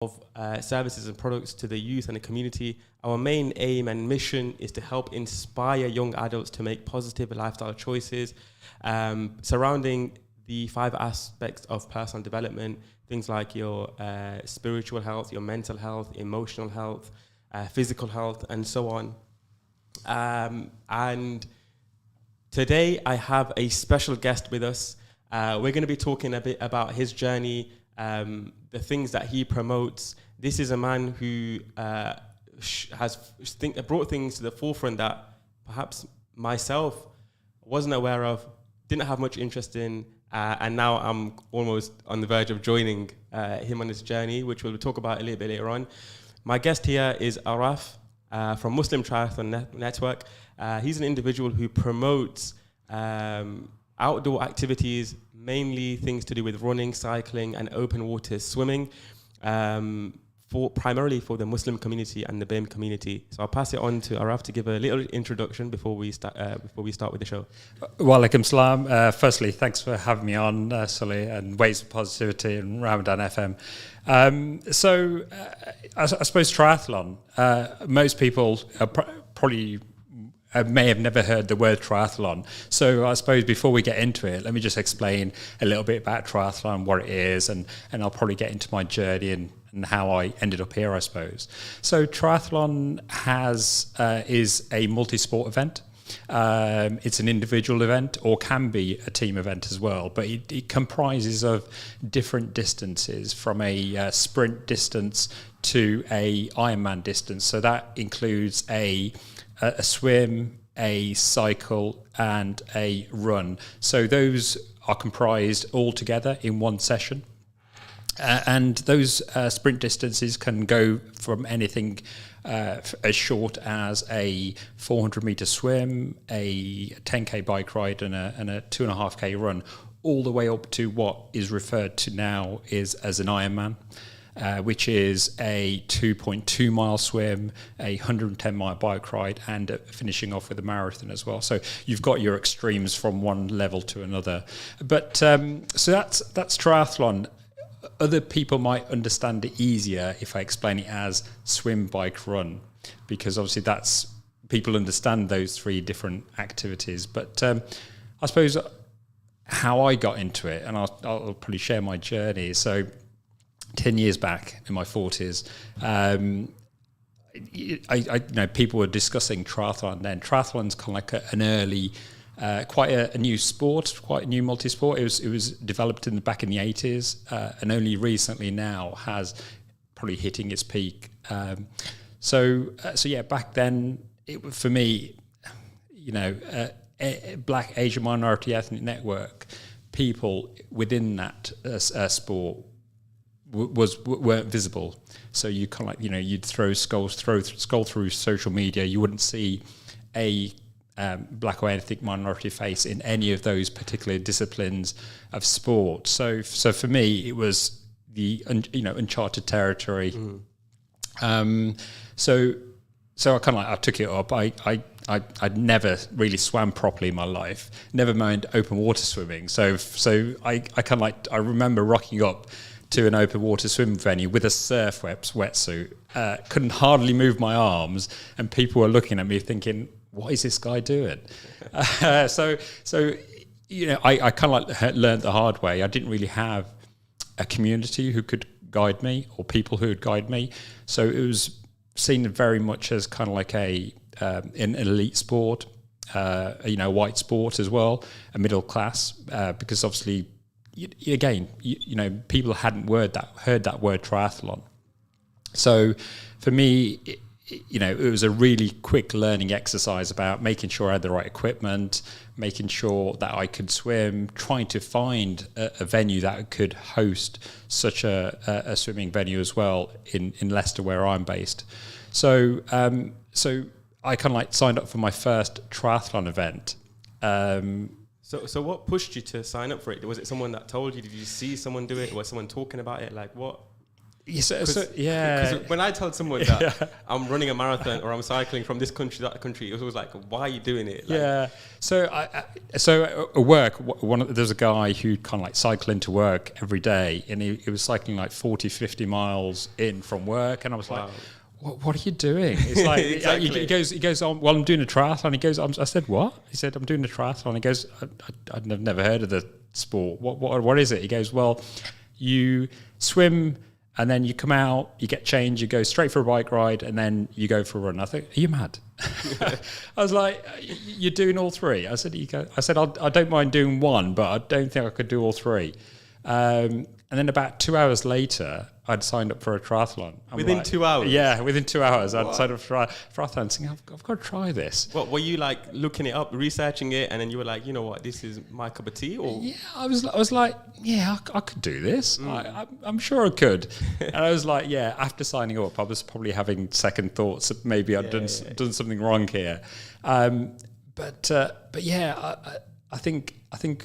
of services and products to the youth and the community. Our main aim and mission is to help inspire young adults to make positive lifestyle choices surrounding the 5 aspects of personal development, things like your spiritual health, your mental health, emotional health, physical health, and so on. And today I have a special guest with us. We're going to be talking a bit about his journey, the things that he promotes. This is a man who has brought things to the forefront that perhaps myself wasn't aware of, didn't have much interest in, and now I'm almost on the verge of joining him on this journey, which we'll talk about a little bit later on. My guest here is Araf from Muslim Triathon Network. He's an individual who promotes outdoor activities, mainly things to do with running, cycling, and open water swimming, primarily for the Muslim community and the BIM community. So I'll pass it on to Araf to give a little introduction before we start with the show. Walaikum salam. Firstly, thanks for having me on, Sully, and Waves of Positivity and Ramadan FM. I suppose triathlon. Most people probably may have never heard the word triathlon. So I suppose before we get into it, let me just explain a little bit about triathlon, what it is, and I'll probably get into my journey and how I ended up here, I suppose. So triathlon is a multi-sport event. It's an individual event or can be a team event as well, but it comprises of different distances from a sprint distance to a Ironman distance. So that includes a swim, a cycle, and a run. So those are comprised all together in one session. And those sprint distances can go from anything as short as a 400-meter swim, a 10K bike ride, and a 2.5K run, all the way up to what is referred to now as an Ironman. Which is a 2.2-mile swim, a 110-mile bike ride, and finishing off with a marathon as well. So you've got your extremes from one level to another. But so that's triathlon. Other people might understand it easier if I explain it as swim, bike, run, because obviously people understand those 3 different activities. But I suppose how I got into it, and I'll probably share my journey. So 10 years back in my 40s, I people were discussing triathlon then. Triathlon's kind of like an early, quite a new sport, quite a new multi-sport. It was developed back in the 80s, and only recently now has probably hitting its peak. So yeah, back then, for me, Black Asian minority ethnic network, people within that sport weren't visible. So you kind of like, you'd scroll through social media, you wouldn't see a black or ethnic minority face in any of those particular disciplines of sport. So for me, it was the uncharted territory. So I kind of I took it up. I'd never really swam properly in my life. Never mind open water swimming. So I kind of I remember rocking up to an open water swim venue with a surf wetsuit. Couldn't hardly move my arms, and people were looking at me thinking, what is this guy doing? So I kind of learned the hard way. I didn't really have a community who could guide me or people who would guide me. So it was seen very much as kind of like an elite sport, a white sport as well, a middle class, because obviously, again, people hadn't heard that word triathlon. So for me, it was a really quick learning exercise about making sure I had the right equipment, making sure that I could swim, trying to find a venue that could host such a swimming venue as well in Leicester, where I'm based. So I kind of signed up for my first triathlon event. So what pushed you to sign up for it? Was it someone that told you? Did you see someone do it? Was someone talking about it? Like what? Because when I tell someone that I'm running a marathon or I'm cycling from this country to that country, it was always like, why are you doing it? Like, So at work, there's a guy who kind of like cycle into work every day, and he was cycling like 40, 50 miles in from work, and I was like, what are you doing? It's like Exactly. he goes on. Well, I'm doing a triathlon. He goes, I said, what? He said, I'm doing a triathlon. He goes, I'd never heard of the sport. What is it? He goes, well, you swim and then you come out, you get changed, you go straight for a bike ride, and then you go for a run. I think, are you mad? I was like, you're doing all three. I said, I don't mind doing one, but I don't think I could do all three. And then about 2 hours later, I'd signed up for a triathlon. Within 2 hours? Yeah, within 2 hours, I'd signed up for a triathlon, saying, I've got to try this. What, were you like looking it up, researching it, and then you were like, you know what, this is my cup of tea? Or? Yeah, I was like, yeah, I could do this. I'm sure I could. And I was like, yeah, after signing up, I was probably having second thoughts that maybe I'd done something wrong here. But yeah, I think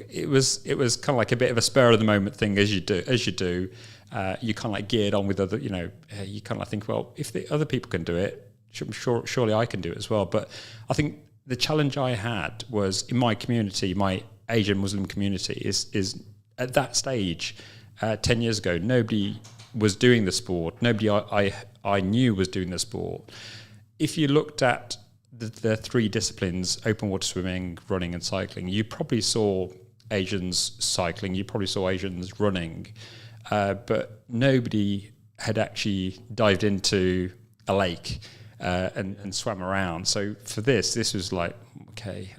it was kind of like a bit of a spur of the moment thing, as you do. You kind of like geared on with other, you kind of like think, well, if the other people can do it, surely I can do it as well. But I think the challenge I had was in my community, my Asian Muslim community, is at that stage, 10 years ago, nobody was doing the sport. Nobody I knew was doing the sport. If you looked at the three disciplines, open water swimming, running and cycling, you probably saw Asians cycling, you probably saw Asians running, but nobody had actually dived into a lake and swam around. So for this was like, okay,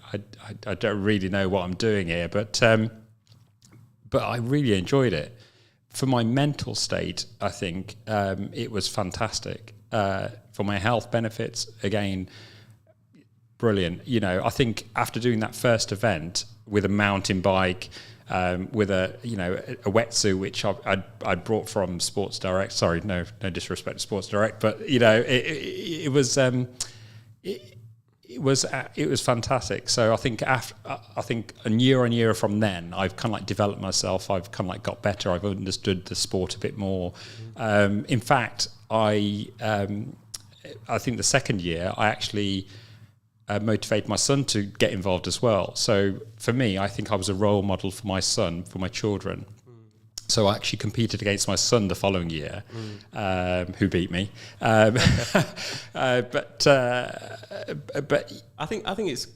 I don't really know what I'm doing here, but I really enjoyed it. For my mental state, I think it was fantastic. For my health benefits, again, brilliant. I think after doing that first event with a mountain bike, with a wetsuit which I'd brought from Sports Direct. Sorry, no disrespect to Sports Direct, but it was fantastic. So I think a year from then, I've kind of like developed myself. I've kind of like got better. I've understood the sport a bit more. In fact, I think the second year I actually motivate my son to get involved as well. So for me, I think I was a role model for my son, for my children. So I actually competed against my son the following year, who beat me. But I think it's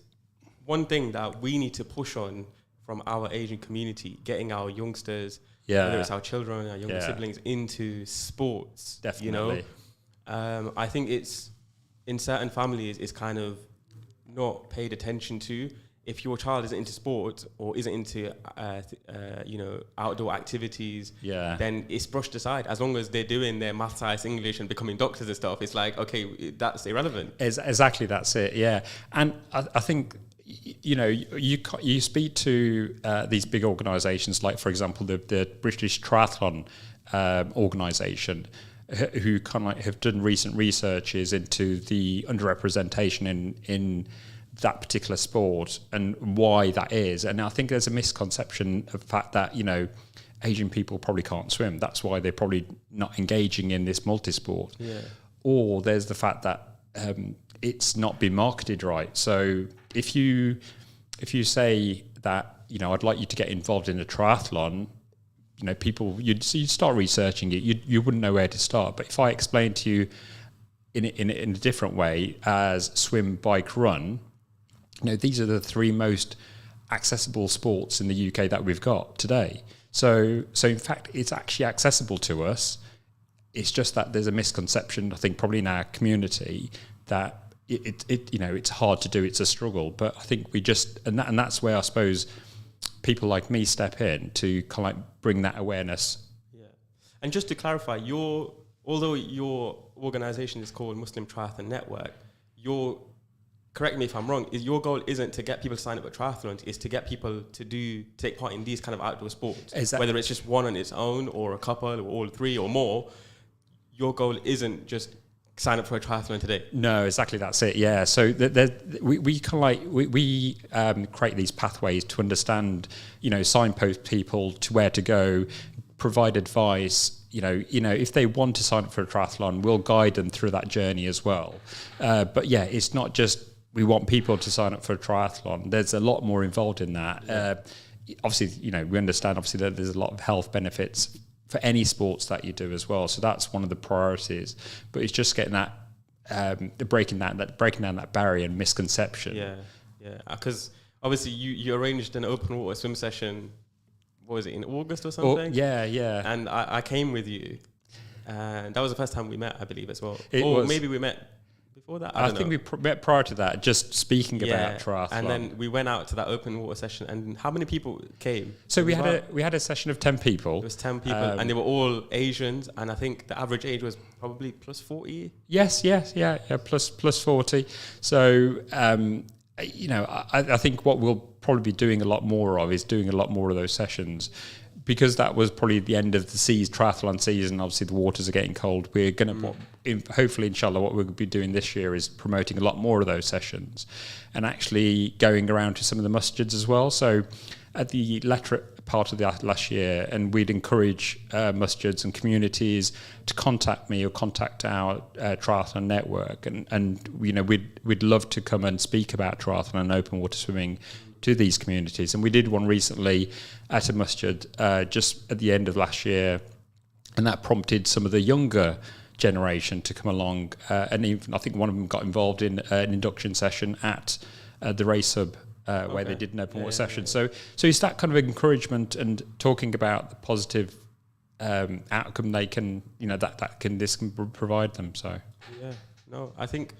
one thing that we need to push on from our Asian community, getting our youngsters, whether it's our children, our younger siblings, into sports. Definitely. I think it's in certain families, it's kind of not paid attention to. If your child isn't into sport or isn't into outdoor activities, then it's brushed aside. As long as they're doing their math, science, English, and becoming doctors and stuff, it's like, okay, that's irrelevant. Exactly, that's it. Yeah, and I think you speak to these big organisations, like for example the British Triathlon organisation, who kind of like have done recent researches into the underrepresentation in that particular sport and why that is. And I think there's a misconception of the fact that, Asian people probably can't swim. That's why they're probably not engaging in this multisport. Yeah. Or there's the fact that it's not been marketed right. So if you say that, I'd like you to get involved in a triathlon, people, you'd start researching it. You wouldn't know where to start. But if I explain to you in a different way as swim, bike, run, these are the three most accessible sports in the UK that we've got today. So in fact, it's actually accessible to us. It's just that there's a misconception, I think, probably in our community that it's hard to do. It's a struggle. But I think we just, and that's where I suppose people like me step in to kind of like bring that awareness. Yeah. And just to clarify, although your organisation is called Muslim Triathon Network, correct me if I'm wrong, your goal isn't to get people to sign up for triathlons, it's to get people to take part in these kind of outdoor sports. Exactly. Whether it's just one on its own or a couple or all three or more, your goal isn't just sign up for a triathlon today. No, exactly, that's it. Yeah, so we kind of like we create these pathways to understand, signpost people to where to go, provide advice. If they want to sign up for a triathlon, we'll guide them through that journey as well. But yeah, it's not just we want people to sign up for a triathlon. There's a lot more involved in that. Obviously, we understand obviously that there's a lot of health benefits for any sports that you do as well. So that's one of the priorities. But it's just getting that, breaking down that barrier and misconception. Yeah. Because obviously you arranged an open water swim session. What was it, in August or something? Yeah. And I came with you, and that was the first time we met, I believe, as well. Maybe we met before that. I think we met prior to that, just speaking about triathlon. And then we went out to that open water session. And how many people came? So we had a session of 10 people. It was 10 people, and they were all Asians. And I think the average age was probably plus 40. Yes, plus 40. So I think what we'll probably be doing a lot more of is doing a lot more of those sessions, because that was probably the end of the triathlon season. Obviously the waters are getting cold. We're going to hopefully, inshallah, what we'll be doing this year is promoting a lot more of those sessions and actually going around to some of the masjids as well. So at the latter part of the last year, and we'd encourage masjids and communities to contact me or contact our triathlon network, and we'd love to come and speak about triathlon and open water swimming to these communities. And we did one recently at a masjid just at the end of last year, and that prompted some of the younger generation to come along, and even I think one of them got involved in an induction session at the race hub where they did an open water session. So it's that kind of encouragement and talking about the positive outcome they can, this can provide them. So I think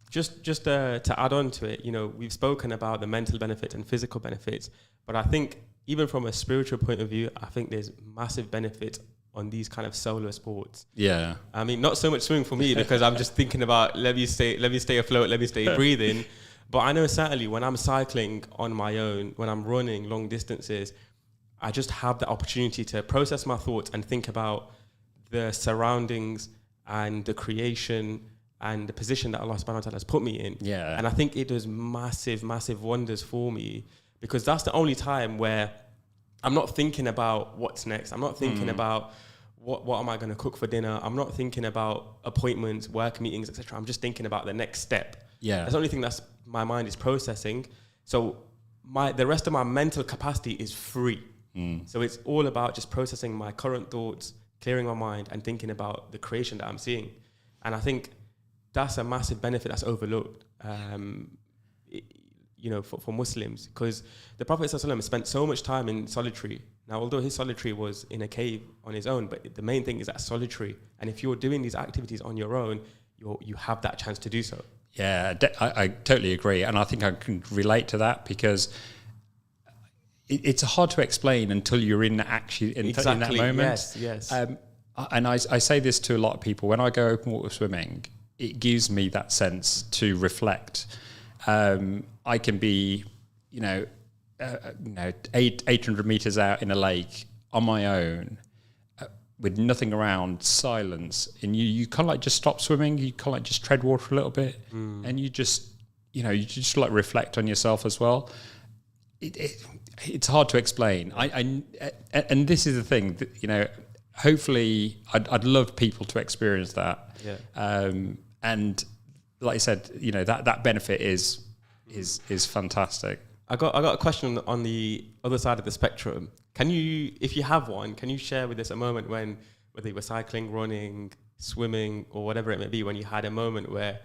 just to add on to it, we've spoken about the mental benefits and physical benefits, but I think even from a spiritual point of view, I think there's massive benefit on these kind of solo sports. Yeah. I mean, not so much swimming for me because I'm just thinking about let me stay afloat, let me stay breathing. But I know certainly when I'm cycling on my own, when I'm running long distances, I just have the opportunity to process my thoughts and think about the surroundings and the creation and the position that Allah subhanahu wa ta'ala has put me in. Yeah. And I think it does massive, massive wonders for me, because that's the only time where I'm not thinking about what's next. I'm not thinking about what am I going to cook for dinner. I'm not thinking about appointments, work meetings, etc. I'm just thinking about the next step. Yeah. That's the only thing that's my mind is processing. So the rest of my mental capacity is free. So it's all about just processing my current thoughts, clearing my mind, and thinking about the creation that I'm seeing. And I think that's a massive benefit that's overlooked, for Muslims, because the Prophet ﷺ spent so much time in solitary. Now, although his solitary was in a cave on his own, but the main thing is that solitary. And if you're doing these activities on your own, you have that chance to do so. Yeah, I totally agree. And I think I can relate to that, because it's hard to explain until you're in that moment. Yes. And I say this to a lot of people. When I go open water swimming, it gives me that sense to reflect. I can be, 800 meters out in a lake on my own, with nothing around, silence, and you kind of like just stop swimming. You kind of like just tread water a little bit, and you just like reflect on yourself as well. It's hard to explain. And this is the thing that, hopefully I'd love people to experience that. Yeah. And like I said, that benefit is fantastic. I got a question on the other side of the spectrum. Can you, if you have one, can you share with us a moment when, whether you were cycling, running, swimming, or whatever it may be, when you had a moment where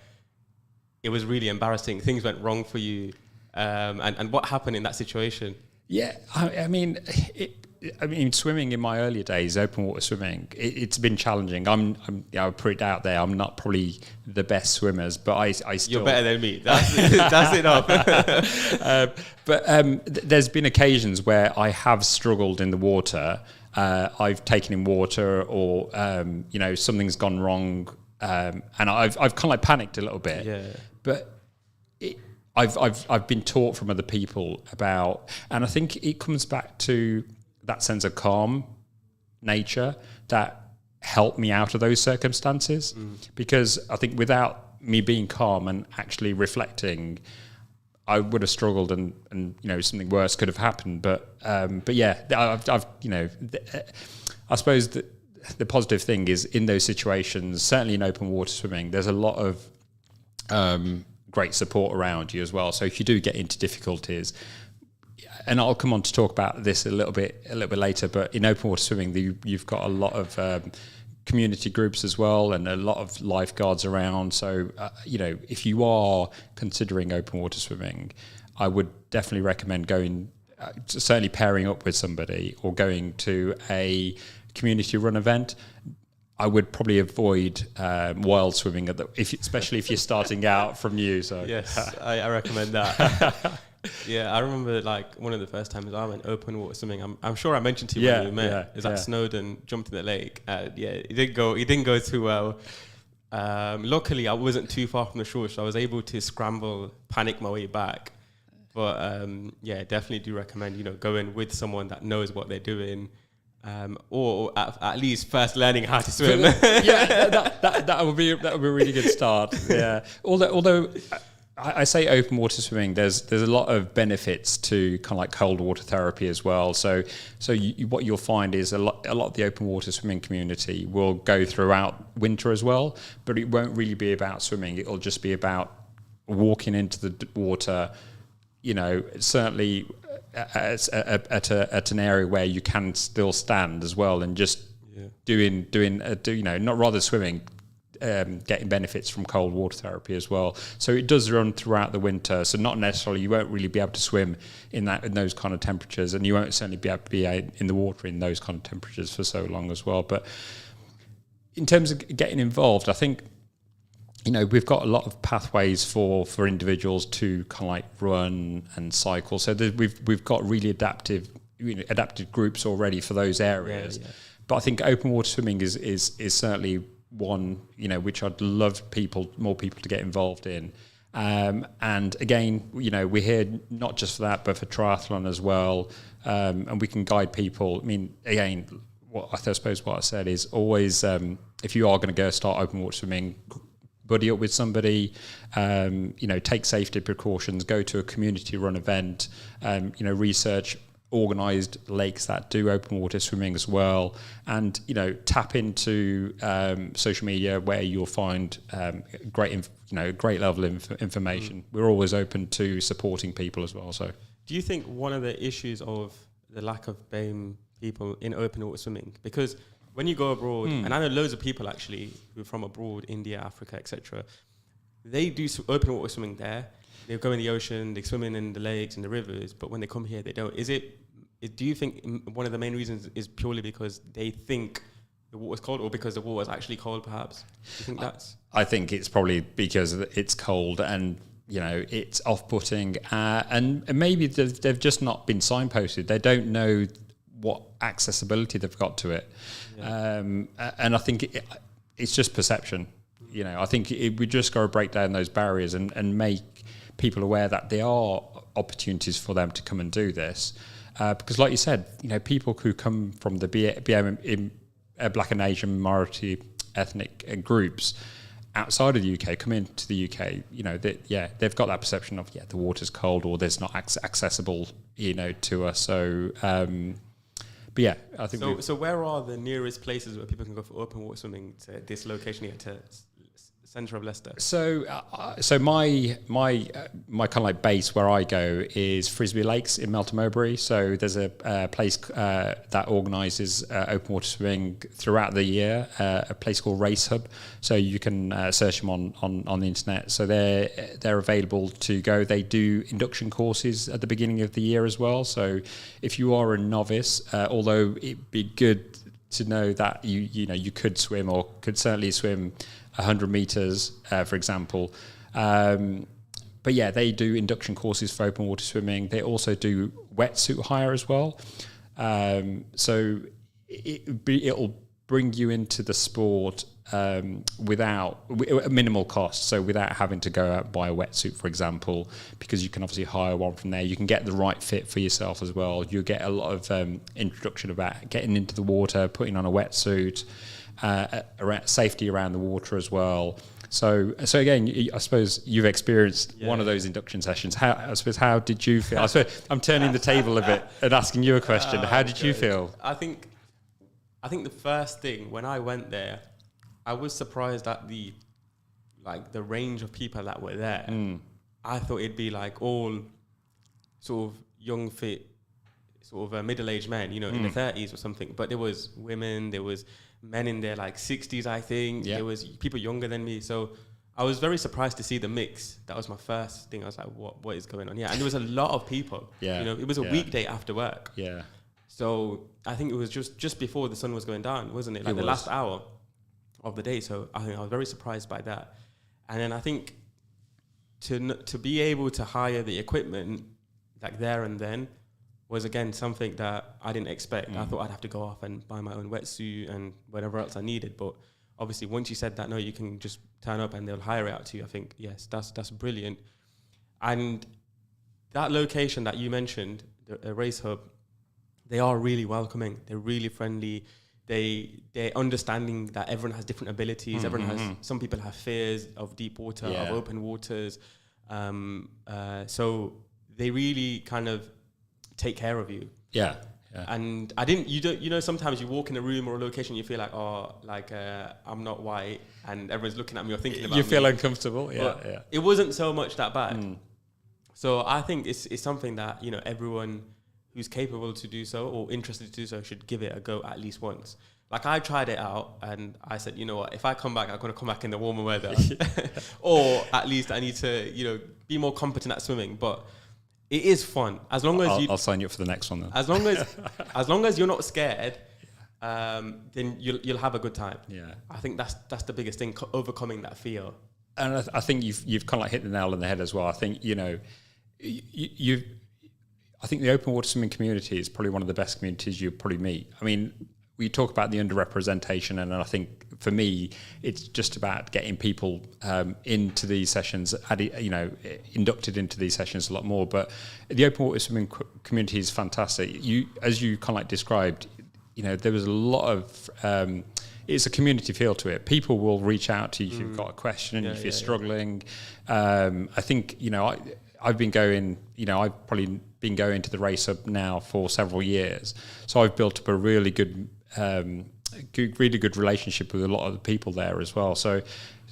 it was really embarrassing, things went wrong for you, and what happened in that situation? Yeah, I mean, swimming in my earlier days, open water swimming, it's been challenging. I'll put it out there, I'm not probably the best swimmers, but I still... You're better than me. That's enough. There's been occasions where I have struggled in the water. I've taken in water, or something's gone wrong, and I've kind of like panicked a little bit. Yeah. But I've been taught from other people about, and I think it comes back to that sense of calm nature that helped me out of those circumstances. Because I think without me being calm and actually reflecting, I would have struggled, and something worse could have happened. But yeah, I've I suppose that the positive thing is in those situations, certainly in open water swimming, there's a lot of great support around you as well. So if you do get into difficulties, and I'll come on to talk about this a little bit later, but in open water swimming, you've got a lot of community groups as well, and a lot of lifeguards around. So if you are considering open water swimming, I would definitely recommend going, certainly pairing up with somebody or going to a community run event. I would probably avoid wild swimming especially if you're starting out from new. So yes, I recommend that. Yeah, I remember one of the first times I went open water swimming. I'm sure I mentioned to you when we met. Is that Snowdon jumped in the lake? It didn't go too well. Luckily, I wasn't too far from the shore, so I was able to panic my way back. But definitely do recommend going with someone that knows what they're doing. Or at least first learning how to swim. that would be a really good start. Yeah. Although I say open water swimming, there's a lot of benefits to kind of like cold water therapy as well. So what you'll find is a lot of the open water swimming community will go throughout winter as well, but it won't really be about swimming. It'll just be about walking into the water. Certainly at an area where you can still stand as well, and just doing not rather swimming, getting benefits from cold water therapy as well. So it does run throughout the winter. So not necessarily, you won't really be able to swim in those kind of temperatures, and you won't certainly be able to be in the water in those kind of temperatures for so long as well. But in terms of getting involved, I think we've got a lot of pathways for individuals to kind of like run and cycle. So we've got really adapted groups already for those areas. Yeah. But I think open water swimming is certainly one which I'd love more people to get involved in. And again, we're here not just for that, but for triathlon as well. And we can guide people. I mean, again, what I said is always if you are going to go start open water swimming, buddy up with somebody, take safety precautions, go to a community run event, research organised lakes that do open water swimming as well, and tap into social media where you'll find great level of information. We're always open to supporting people as well. So, do you think one of the issues of the lack of BAME people in open water swimming, because when you go abroad, and I know loads of people actually who are from abroad, India, Africa, etc., they do open water swimming there. They go in the ocean, they swim in the lakes and the rivers, but when they come here, they don't. Do you think one of the main reasons is purely because they think the water's cold, or because the water's actually cold, perhaps? Do you think that's... I think it's probably because it's cold and, it's off-putting, and maybe they've just not been signposted. They don't know what accessibility they've got to it. Yeah. And I think it's just perception. I think we just got to break down those barriers and make people aware that there are opportunities for them to come and do this. Because like you said, people who come from the BM Black and Asian minority ethnic groups outside of the UK come into the UK, they've got that perception of, the water's cold, or there's not accessible, to us. So, but yeah, I think... So where are the nearest places where people can go for open water swimming to this location here, to centre of Leicester? So my kind of like base where I go is Frisbee Lakes in Melton Mowbray. So there's a place that organises open water swimming throughout the year, a place called Race Hub. So you can search them on the internet. So they're available to go. They do induction courses at the beginning of the year as well. So if you are a novice, although it'd be good to know that you could swim, or could certainly swim 100 meters, for example. But yeah, they do induction courses for open water swimming. They also do wetsuit hire as well. So it'll bring you into the sport without minimal cost. So without having to go out and buy a wetsuit, for example, because you can obviously hire one from there. You can get the right fit for yourself as well. You get a lot of introduction about getting into the water, putting on a wetsuit, safety around the water as well. So again, I suppose you've experienced one of those induction sessions. How did you feel? I'm turning the table a bit and asking you a question. How did you feel? I think the first thing when I went there, I was surprised at the range of people that were there. I thought it'd be like all sort of young, fit, sort of middle-aged men, in the 30s or something. But there was women, there was men in their 60s, I think. There was people younger than me. So I was very surprised to see the mix. That was my first thing. I was like, what is going on? Yeah, and there was a lot of people. It was a weekday after work. Yeah. So I think it was just before the sun was going down, wasn't it? Like the last hour of the day. So I think I was very surprised by that. And then I think to be able to hire the equipment there and then was again something that I didn't expect. I thought I'd have to go off and buy my own wetsuit and whatever else I needed. But obviously once you said that, no, you can just turn up and they'll hire it out to you. I think, yes, that's brilliant. And that location that you mentioned, the race hub, they are really welcoming. They're really friendly. They're understanding that everyone has different abilities. Everyone has, some people have fears of deep water, of open waters. So they really kind of take care of you. Yeah. And sometimes you walk in a room or a location, you feel like, I'm not white and everyone's looking at me or thinking about me. You feel uncomfortable. It wasn't so much that bad. So I think it's something that, everyone who's capable to do so or interested to do so should give it a go at least once. I tried it out and I said, you know what, if I come back, I'm going to come back in the warmer weather. Or at least I need to, be more competent at swimming. But it is fun. As long as I'll sign you up for the next one then. As long as you're not scared, then you'll have a good time. Yeah. I think that's the biggest thing, overcoming that fear. And I think you've kind of hit the nail on the head as well. I think, I think the open water swimming community is probably one of the best communities you'll probably meet. I mean, we talk about the underrepresentation, and I think for me, it's just about getting people into these sessions, inducted into these sessions a lot more. But the open water swimming community is fantastic. As you kind of described, there was a lot of it's a community feel to it. People will reach out to you if you've got a question, if you're struggling. I think I've been going. I've probably been going to the race hub now for several years, so I've built up a really good relationship with a lot of the people there as well. So,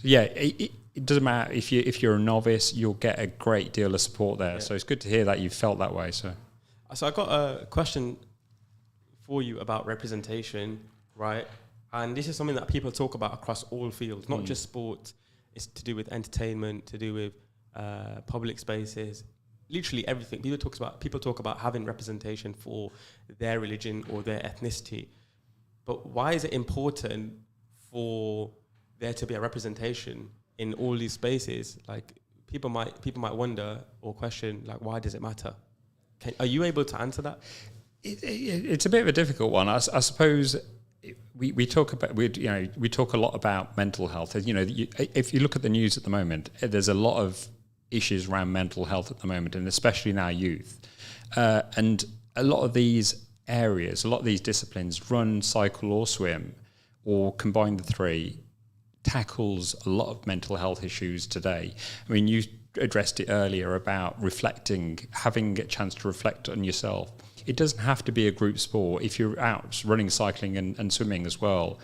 it doesn't matter if you're a novice, you'll get a great deal of support there. Yeah. So it's good to hear that you felt that way. So I got a question for you about representation, right? And this is something that people talk about across all fields, not just sport. It's to do with entertainment, to do with public spaces, literally everything. People talk about having representation for their religion or their ethnicity. But why is it important for there to be a representation in all these spaces? People might wonder or question, why does it matter? Are you able to answer that? It's a bit of a difficult one. I suppose we talk a lot about mental health. If you look at the news at the moment, there's a lot of issues around mental health at the moment, and especially in our youth. And a lot of these areas, a lot of these disciplines, run, cycle or swim, or combine the three, tackles a lot of mental health issues today. I mean, you addressed it earlier about reflecting, having a chance to reflect on yourself. It doesn't have to be a group sport. If you're out running, cycling and swimming as well,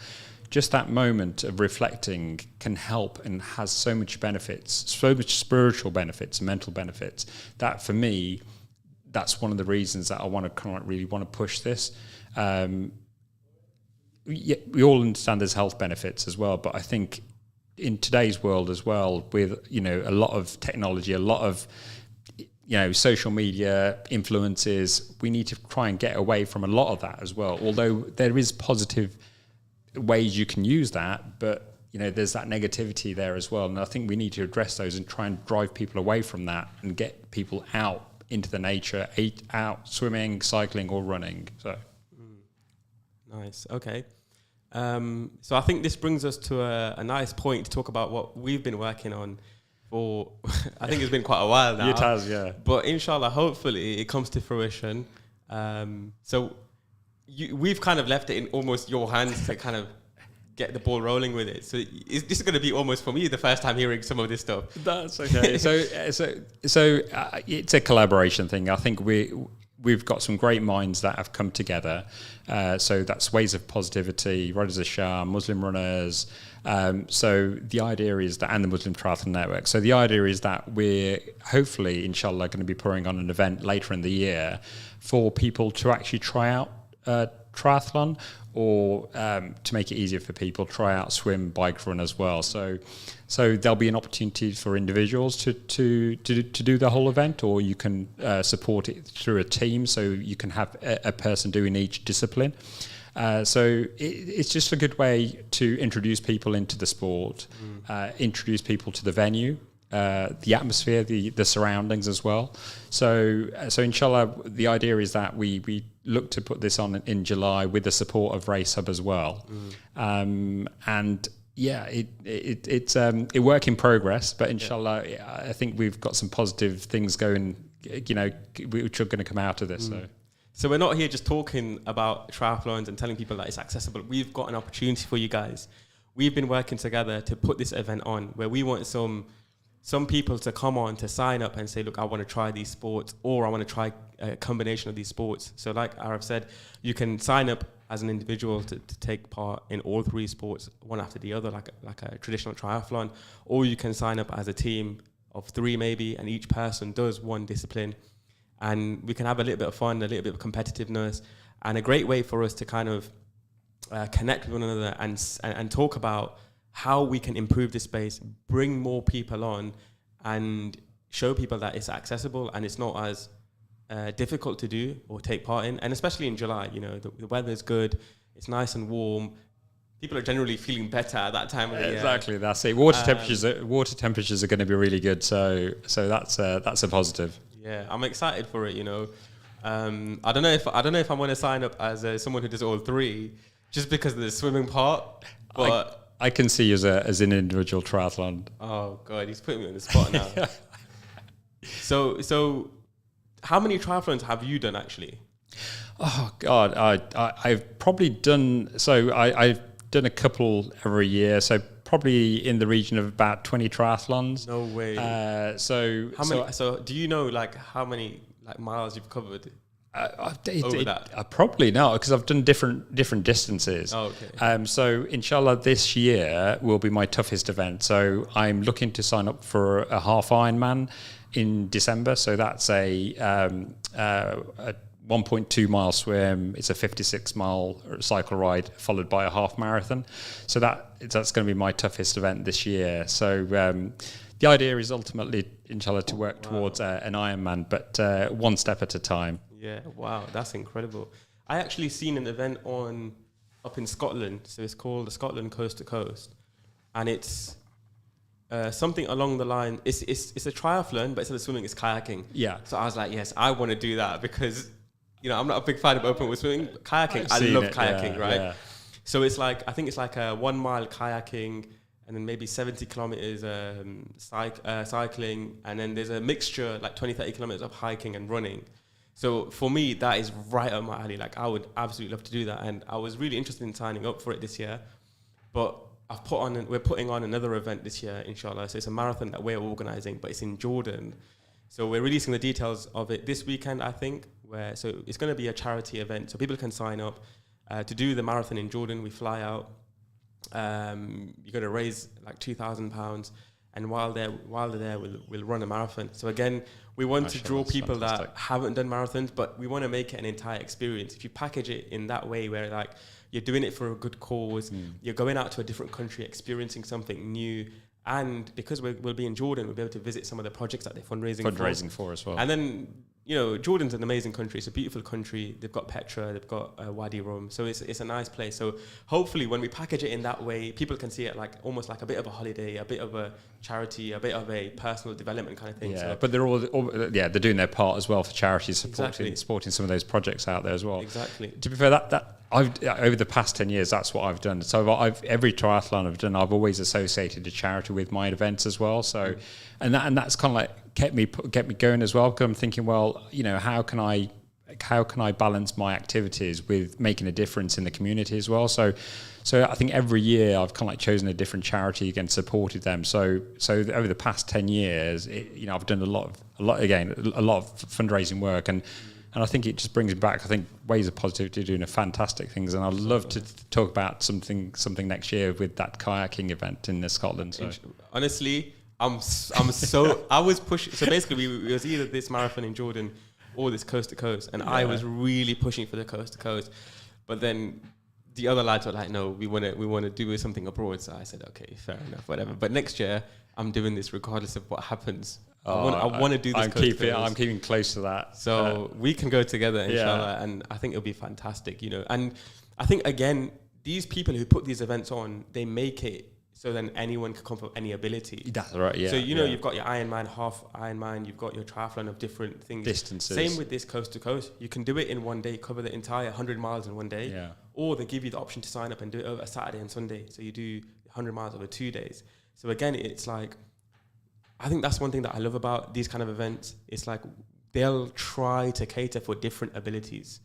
just that moment of reflecting can help and has so much benefits, so much spiritual benefits and mental benefits, that for me, that's one of the reasons that I want to really want to push this. We all understand there's health benefits as well, but I think in today's world as well, with a lot of technology, a lot of social media influences, we need to try and get away from a lot of that as well. Although there is positive ways you can use that, but there's that negativity there as well, and I think we need to address those and try and drive people away from that and get people out into the nature, out swimming, cycling or running. So nice. Okay. So I think this brings us to a nice point to talk about what we've been working on for I think it's been quite a while now. It has, yeah. But inshallah, hopefully it comes to fruition. So we've kind of left it in almost your hands to kind of get the ball rolling with it. So this is going to be almost for me the first time hearing some of this stuff. That's okay. So it's a collaboration thing. I think we've got some great minds that have come together. So that's Ways of Positivity, Riders of Shah, Muslim Runners. So the idea is that, and the Muslim Triathon Network. So the idea is that we're hopefully, inshallah, going to be putting on an event later in the year for people to actually try out triathlon, or to make it easier for people, try out swim, bike, run as well. So there'll be an opportunity for individuals to do the whole event, or you can support it through a team. So you can have a person doing each discipline. So it's just a good way to introduce people into the sport, introduce people to the venue, the atmosphere, the surroundings as well. So inshallah, the idea is that we look to put this on in July with the support of Race Hub as well. And yeah, it's a work in progress, but inshallah, I think we've got some positive things going, which are going to come out of this. So we're not here just talking about triathlons and telling people that it's accessible. We've got an opportunity for you guys. We've been working together to put this event on, where we want some people to come on, to sign up and say, look, I want to try these sports, or I want to try a combination of these sports. So like Arif said, you can sign up as an individual to take part in all three sports, one after the other, like a traditional triathlon, or you can sign up as a team of 3 maybe, and each person does one discipline. And we can have a little bit of fun, a little bit of competitiveness, and a great way for us to kind of connect with one another and talk about how we can improve this space, bring more people on, and show people that it's accessible and it's not as difficult to do or take part in. And especially in July, the weather's good, it's nice and warm. People are generally feeling better at that time of the year. Exactly, that's it. Water temperatures are going to be really good, so that's a positive. Yeah, I'm excited for it. I don't know if I want to sign up as someone who does all 3, just because of the swimming part. But I can see you as an individual triathlon. Oh God, he's putting me on the spot now. So how many triathlons have you done actually? Oh God, I've probably done. So I've done a couple every year. So probably in the region of about 20 triathlons. No way. So how many? So do you know how many miles you've covered? Probably not, because I've done different distances. Oh, okay. So inshallah, this year will be my toughest event. So I'm looking to sign up for a half Ironman in December. So that's a 1.2 mile swim. It's a 56 mile cycle ride followed by a half marathon. So that's going to be my toughest event this year. So the idea is ultimately, inshallah, to work towards an Ironman, but one step at a time. Yeah, wow, that's incredible. I actually seen an event up in Scotland. So it's called the Scotland Coast to Coast, and it's something along the line. It's a triathlon, but instead of swimming, it's kayaking. Yeah. So I was like, yes, I want to do that, because I'm not a big fan of open water swimming. Kayaking, I love kayaking, right? Yeah. So I think it's like a 1 mile kayaking, and then maybe 70 kilometers cycling, and then there's a mixture, like 20-30 kilometers of hiking and running. So for me, that is right up my alley. I would absolutely love to do that, and I was really interested in signing up for it this year. But we're putting on another event this year, inshallah. So it's a marathon that we're organising, but it's in Jordan. So we're releasing the details of it this weekend, I think. So it's going to be a charity event, so people can sign up to do the marathon in Jordan. We fly out. You're going to raise like £2,000, and while they're there, we'll run a marathon. So again, we want to draw people that haven't done marathons, but we want to make it an entire experience. If you package it in that way, where you're doing it for a good cause, you're going out to a different country, experiencing something new. And because we'll be in Jordan, we'll be able to visit some of the projects that they're fundraising for as well. And then, Jordan's an amazing country. It's a beautiful country. They've got Petra, they've got Wadi Rum. So it's a nice place. So hopefully when we package it in that way, people can see it almost like a bit of a holiday, a bit of a charity, a bit of a personal development kind of thing. Yeah, but they're doing their part as well for charities, supporting some of those projects out there as well. Exactly. To be fair, that I've over the past 10 years, that's what I've done. So every triathlon I've done, I've always associated a charity with my events as well. So, and that's kind of kept me going as well. Because I'm thinking, well, how can I how can I balance my activities with making a difference in the community as well? So I think every year I've kind of like chosen a different charity and supported them. So over the past 10 years, I've done a lot of fundraising work, and I think it just brings me back. I think Waves of Positivity are doing a fantastic things, and I'd love to talk about something next year with that kayaking event in Scotland. So honestly, I was pushing. So basically, it was either this marathon in Jordan or this coast to coast, and I was really pushing for the coast to coast. But then the other lads were like, "No, we want to do something abroad." So I said, "Okay, fair enough, whatever." But next year, I'm doing this regardless of what happens. I want to do this. I'm keeping close to that, so we can go together, inshallah, and I think it'll be fantastic. And I think again, these people who put these events on, they make it so then anyone can come from any ability. That's right, yeah. So, you've got your Ironman, half Ironman, you've got your triathlon of different things. Distances. Same with this coast to coast. You can do it in one day, cover the entire 100 miles in one day. Yeah. Or they give you the option to sign up and do it over Saturday and Sunday. So you do 100 miles over 2 days. So again, it's like, I think that's one thing that I love about these kind of events. It's like they'll try to cater for different abilities.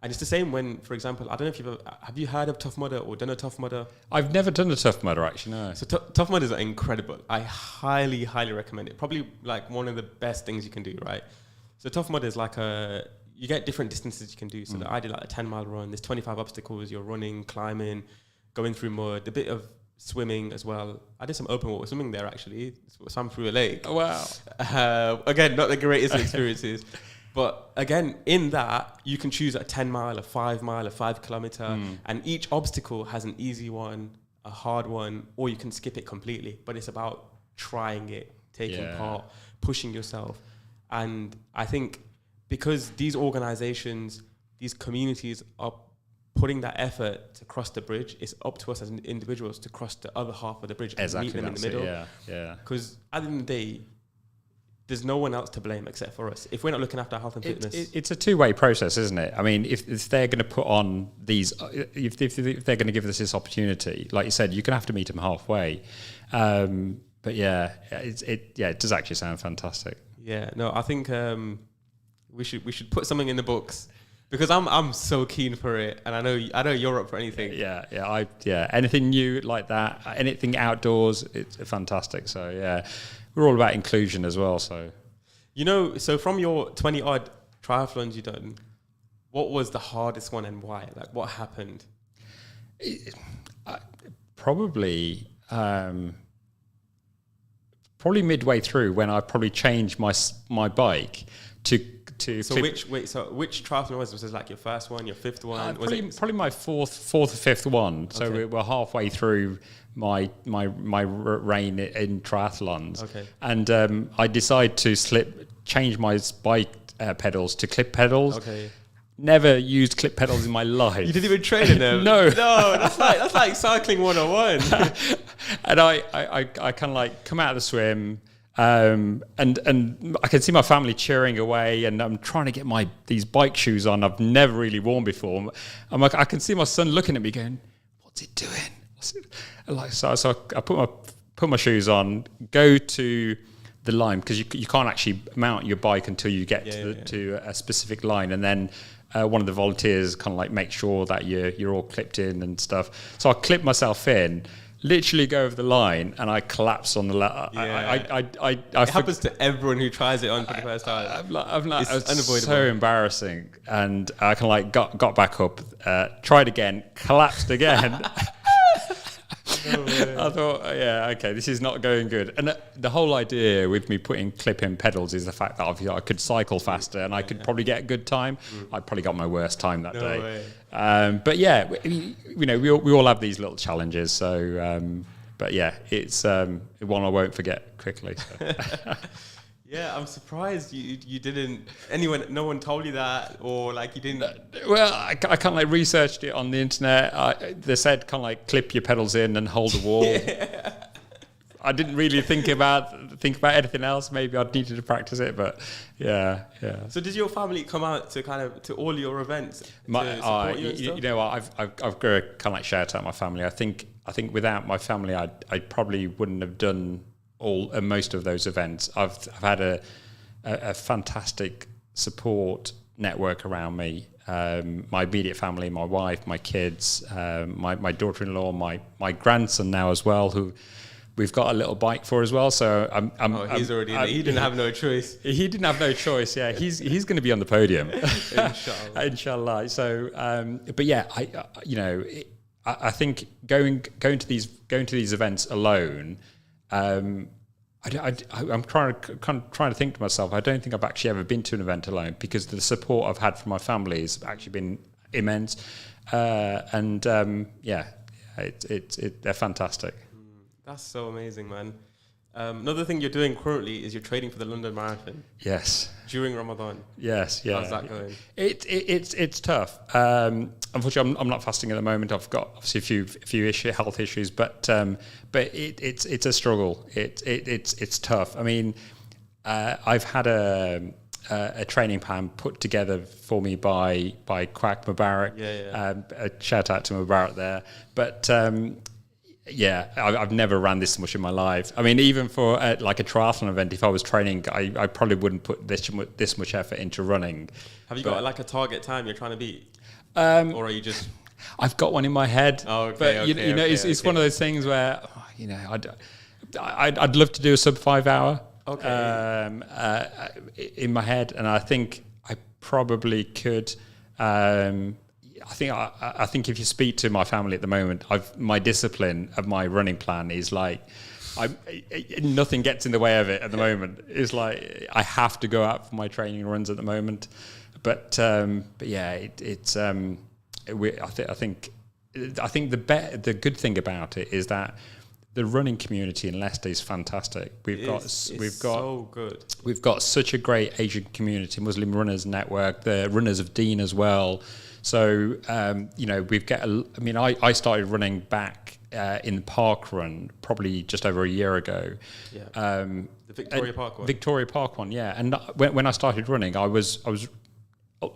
And it's the same when, for example, I don't know if have you heard of Tough Mudder or done a Tough Mudder? I've never done a Tough Mudder, actually, no. So Tough Mudders are incredible. I highly, highly recommend it. Probably like one of the best things you can do, right? So Tough Mudder is like you get different distances you can do. So I did like a 10-mile run. There's 25 obstacles. You're running, climbing, going through mud, a bit of swimming as well. I did some open water swimming there, actually. Swam through a lake. Oh, wow. Again, not the greatest experiences. But again, in that, you can choose a 10 mile, a 5 mile, a 5 kilometer, and each obstacle has an easy one, a hard one, or you can skip it completely. But it's about trying it, taking part, pushing yourself. And I think because these organizations, these communities are putting that effort to cross the bridge, it's up to us as individuals to cross the other half of the bridge and meet them in the middle. Yeah. Because at the end of the day, there's no one else to blame except for us. If we're not looking after our health and fitness, it's a two-way process, isn't it? I mean, if they're going to put on these, if they're going to give us this opportunity, like you said, you're going to have to meet them halfway. But it does actually sound fantastic. Yeah, no, I think we should put something in the books because I'm so keen for it, and I know you're up for anything. Anything new like that, anything outdoors, it's fantastic. So yeah. We're all about inclusion as well. So, so from your 20 odd triathlons you've done, what was the hardest one and why? Like, what happened? Probably midway through when I probably changed my bike to. So which triathlon was it? Was it like your first one, your fifth one? Probably my fourth or fifth one. Okay. So we're halfway through my reign in triathlons. Okay. And I decided to change my bike pedals to clip pedals. Okay. Never used clip pedals in my life. You didn't even train in them? No, that's like cycling 101. And I kind of like come out of the swim. And I can see my family cheering away, and I'm trying to get these bike shoes on I've never really worn before. I'm like, I can see my son looking at me going, "What's it doing?" So I put my shoes on, go to the line because you can't actually mount your bike until you get to a specific line, and then one of the volunteers kind of like make sure that you're all clipped in and stuff. So I clip myself in. Literally go over the line and I collapse on the ladder. It happens to everyone who tries it on for the first time. It's unavoidable. So embarrassing. And I kind of like got back up, tried again, collapsed again. No way. I thought, okay, this is not going good. And the whole idea with me putting clip-in pedals is the fact that I could cycle faster and I could probably get a good time. I probably got my worst time that day. Way. But yeah, we all have these little challenges. So, but yeah, it's one I won't forget quickly. So. Yeah, I'm surprised you didn't. No one told you that, or like you didn't. Well, I kind of like researched it on the internet. They said kind of like clip your pedals in and hold the wall. I didn't really think about anything else. Maybe I'd needed to practice it, but yeah. So did your family come out to all your events to support you and stuff? You know what? I've got to kind of like shout out my family. I think without my family, I probably wouldn't have done most of those events. I've had a fantastic support network around me. My immediate family, my wife, my kids, my daughter-in-law, my grandson now as well, who we've got a little bike for as well. So he didn't have no choice. He didn't have no choice. Yeah, he's going to be on the podium, Inshallah. Inshallah. So, but yeah, I think going to these events alone. I'm trying to think to myself. I don't think I've actually ever been to an event alone, because the support I've had from my family has actually been immense, they're fantastic. That's so amazing, man. Another thing you're doing currently is you're training for the London Marathon. Yes. During Ramadan. Yes. Yeah. How's that going? It's tough. Unfortunately, I'm not fasting at the moment. I've got obviously a few health issues, but it's a struggle. It's tough. I mean, I've had a training plan put together for me by Quack Mubarak. A shout out to Mubarak there, but. I've never ran this much in my life. I mean, even for like a triathlon event, if I was training, I probably wouldn't put this much effort into running. Have you got like a target time you're trying to beat? Or are you just... I've got one in my head. Oh, okay, but it's one of those things where, I'd love to do a sub 5 hour in my head. And I think I probably could... I think if you speak to my family at the moment, my discipline of my running plan is like, nothing gets in the way of it at the moment. It's like I have to go out for my training runs at the moment. But yeah, I think the good thing about it is that the running community in Leicester is fantastic. We've got so good. We've got such a great Asian community, Muslim Runners Network, the Runners of Dean as well. So, I started running back in the park run probably just over a year ago. Yeah. The Victoria Park one. Victoria Park one, yeah. And when I started running, I was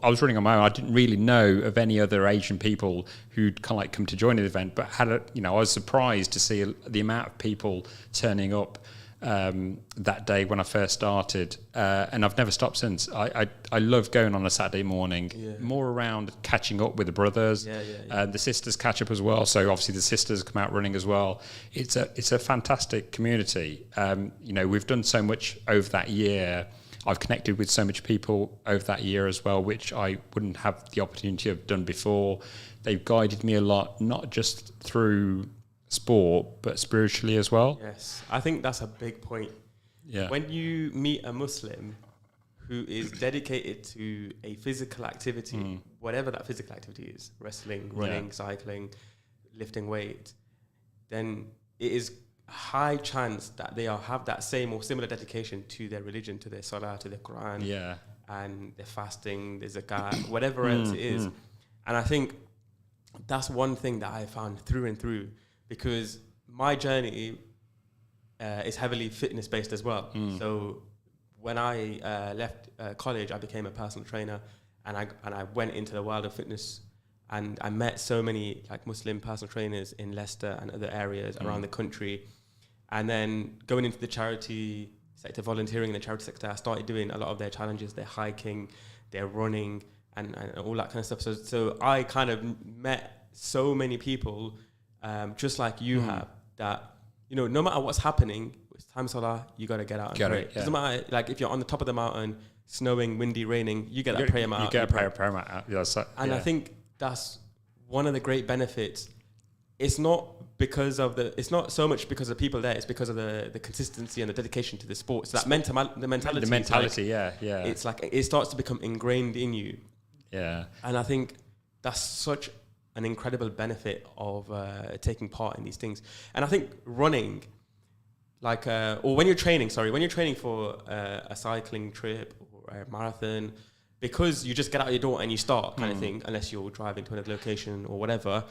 running on my own. I didn't really know of any other Asian people who'd kind of like come to join the event, but I was surprised to see the amount of people turning up that day when I first started, and I've never stopped since. I love going on a Saturday morning, more around catching up with the brothers. The sisters catch up as well, so obviously the sisters come out running as well. It's a fantastic community. We've done so much over that year. I've connected with so much people over that year as well, which I wouldn't have the opportunity to have done before. They've guided me a lot, not just through sport, but spiritually as well. Yes, I think that's a big point. Yeah. When you meet a Muslim who is dedicated to a physical activity, whatever that physical activity is, wrestling, running, cycling, lifting weight, then it is a high chance that they have that same or similar dedication to their religion, to their salah, to their Quran, and their fasting, their zakat, whatever else it is. And I think that's one thing that I found through and through, because my journey is heavily fitness based as well. So when I left college, I became a personal trainer, and I went into the world of fitness, and I met so many like Muslim personal trainers in Leicester and other areas around the country. And then going into the charity sector, volunteering in the charity sector, I started doing a lot of their challenges, their hiking, their running, and all that kind of stuff. So I kind of met so many people, just like you have, that, no matter what's happening, it's time salah, you got to get out and pray. Doesn't matter, like if you're on the top of the mountain, snowing, windy, raining, you get that prayer mat out. You get a prayer mat out. And I think that's one of the great benefits. It's not so much because of people there, it's because of the consistency and the dedication to the sport. So that mentality. The mentality, It's like it starts to become ingrained in you. Yeah. And I think that's such an incredible benefit of taking part in these things. And I think running, when you're training for a cycling trip or a marathon, because you just get out your door and you start kind of thing, unless you're driving to another location or whatever,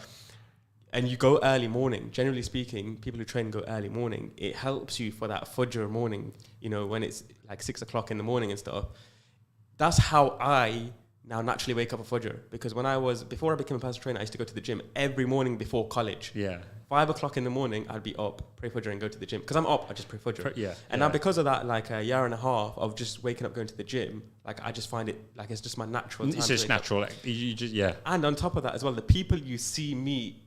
and you go early morning. Generally speaking, people who train go early morning. It helps you for that fajr morning, when it's like 6 o'clock in the morning and stuff. That's how I now naturally wake up for fajr, because before I became a personal trainer, I used to go to the gym every morning before college. 5 o'clock in the morning, I'd be up, pray Fajr and go to the gym. Because I'm up, I just pray Fajr. And now because of that, like a year and a half of just waking up, going to the gym, like I just find it, like it's just my natural time. It's just natural. Like, you just, And on top of that as well, the people you see meet,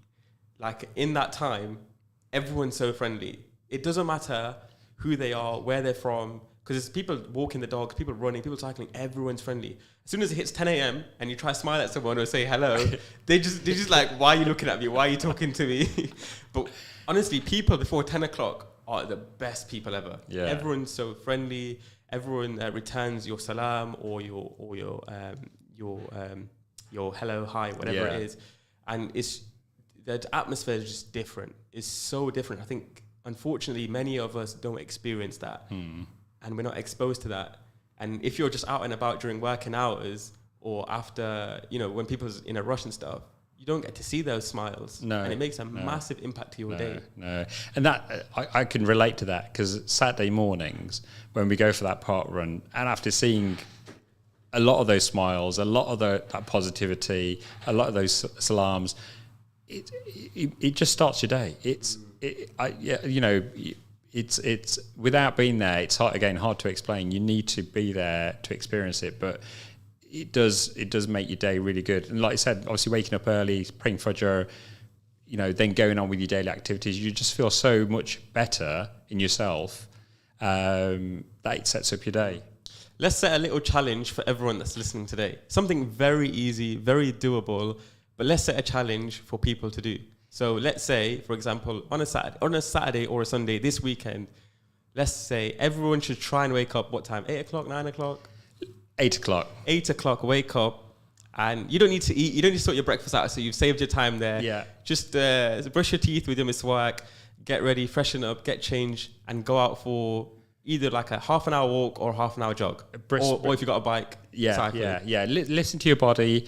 like in that time, everyone's so friendly. It doesn't matter who they are, where they're from, because it's people walking the dogs, people running, people cycling, everyone's friendly. As soon as it hits 10 a.m. and you try to smile at someone or say hello, they're just like, why are you looking at me? Why are you talking to me? But honestly, people before 10 o'clock are the best people ever. Yeah. Everyone's so friendly. Everyone returns your salam or your hello, hi, whatever it is. And the atmosphere is just different. It's so different. I think, unfortunately, many of us don't experience that. And we're not exposed to that. And if you're just out and about during working hours or after, when people's in a rush and stuff, you don't get to see those smiles. No. And it makes a massive impact to your day. No. And that, I can relate to that, because Saturday mornings, when we go for that park run, and after seeing a lot of those smiles, a lot of that positivity, a lot of those salams, it just starts your day. It's without being there, it's hard to explain. You need to be there to experience it, but it does make your day really good. And like I said, obviously waking up early, praying Fajr, then going on with your daily activities, you just feel so much better in yourself that it sets up your day. Let's set a little challenge for everyone that's listening today. Something very easy, very doable, but let's set a challenge for people to do. So let's say, for example, on a Saturday or a Sunday this weekend, let's say everyone should try and wake up, what time? 8 o'clock, 9 o'clock? 8 o'clock. 8 o'clock, wake up. And you don't need to eat. You don't need to sort your breakfast out, so you've saved your time there. Yeah. Just brush your teeth with your miswak, get ready, freshen up, get changed, and go out for either like a half an hour walk or half an hour jog. Or if you've got a bike, cycling. Listen to your body.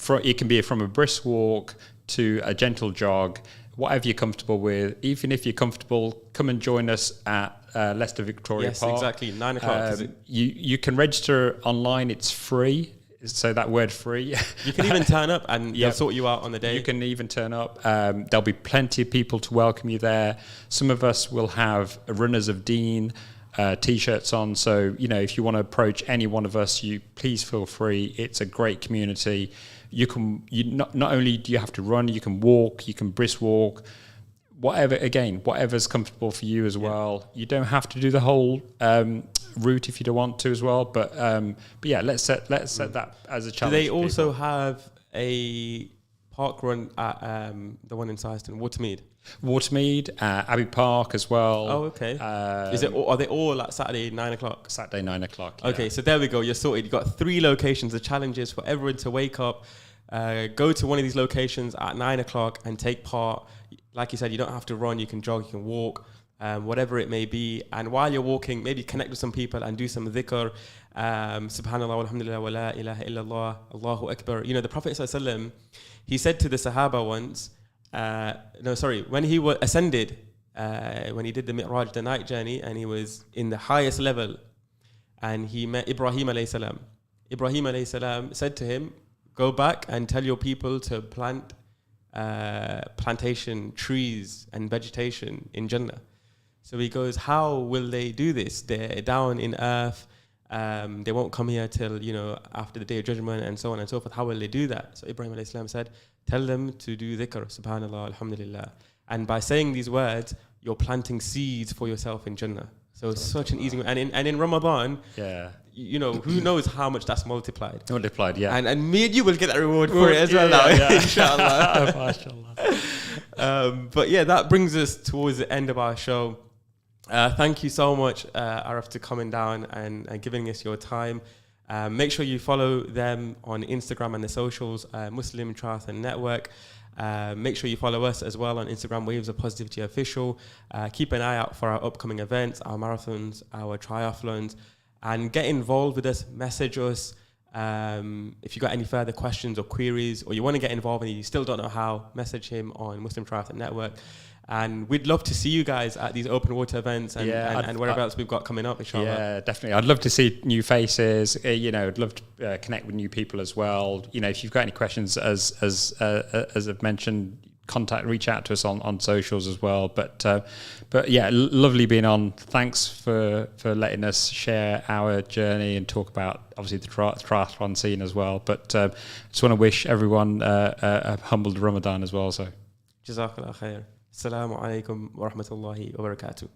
It can be from a brisk walk to a gentle jog, whatever you're comfortable with. Even if you're comfortable, come and join us at Leicester Victoria Park. Yes, exactly, 9 o'clock. You can register online, it's free. So that word free. You can even turn up and they'll sort you out on the day. You can even turn up. There'll be plenty of people to welcome you there. Some of us will have runners of Dean T-shirts on. So, if you want to approach any one of us, you please feel free. It's a great community. Not only do you have to run, you can walk, you can brisk walk, whatever's comfortable for you as well. You don't have to do the whole route if you don't want to as well. But let's set that as a challenge. Do they also have a park run at the one in Syston, Watermead, Abbey Park as well. Oh, okay. Are they all at Saturday 9 o'clock? Saturday 9 o'clock. Okay, so there we go. You're sorted. You've got 3 locations. The challenge is for everyone to wake up, go to one of these locations at 9 o'clock and take part. Like you said, you don't have to run. You can jog. You can walk. Whatever it may be. And while you're walking, maybe connect with some people and do some dhikr. Subhanallah, alhamdulillah, wa la ilaha illallah, Allahu Akbar. The Prophet ﷺ, he said to the Sahaba once, when he ascended, when he did the Mi'raj, the night journey, and he was in the highest level, and he met Ibrahim alayhi salam. Ibrahim alayhi salam said to him, go back and tell your people to plant plantation, trees and vegetation in Jannah. So he goes, how will they do this? They're down in earth. They won't come here till, after the day of judgment and so on and so forth. How will they do that? So Ibrahim alayhi salam said, tell them to do dhikr, subhanallah, alhamdulillah. And by saying these words, you're planting seeds for yourself in Jannah. So it's such an easy way. And in Ramadan, who knows how much that's multiplied. Yeah. And me and you will get that reward for it as well now, inshallah. But that brings us towards the end of our show. Thank you so much, Araf, for coming down and giving us your time. Make sure you follow them on Instagram and the socials, Muslim Triathon Network. Make sure you follow us as well on Instagram, Waves of Positivity Official. Keep an eye out for our upcoming events, our marathons, our triathlons, and get involved with us. Message us. If you got any further questions or queries, or you want to get involved and you still don't know how, message him on Muslim Triathon Network. And we'd love to see you guys at these open water events and wherever else we've got coming up, inshallah. Yeah, definitely. I'd love to see new faces. I'd love to connect with new people as well. If you've got any questions, as I've mentioned, reach out to us on socials as well. But yeah, lovely being on. Thanks for letting us share our journey and talk about obviously the triathlon scene as well. But just want to wish everyone a humbled Ramadan as well. So Jazakallah khair. Assalamu alaikum wa rahmatullahi wa barakatuh.